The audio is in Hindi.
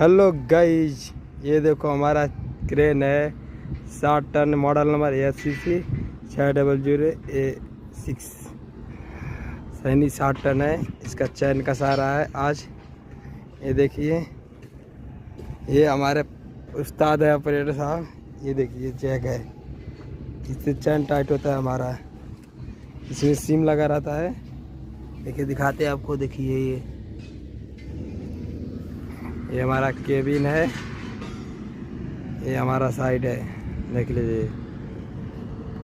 हेलो गाइज, ये देखो हमारा क्रेन है 60 ton, model number SCC 600A6 Sany 60 ton है। इसका चैन कसा रहा है आज। ये देखिए, ये हमारे उस्ताद है ऑपरेटर साहब। ये देखिए जैक है, इससे चैन टाइट होता है हमारा। इसमें सिम लगा रहता है। देखिए दिखाते हैं आपको। देखिए ये हमारा केबिन है, ये हमारा साइड है, देख लीजिए।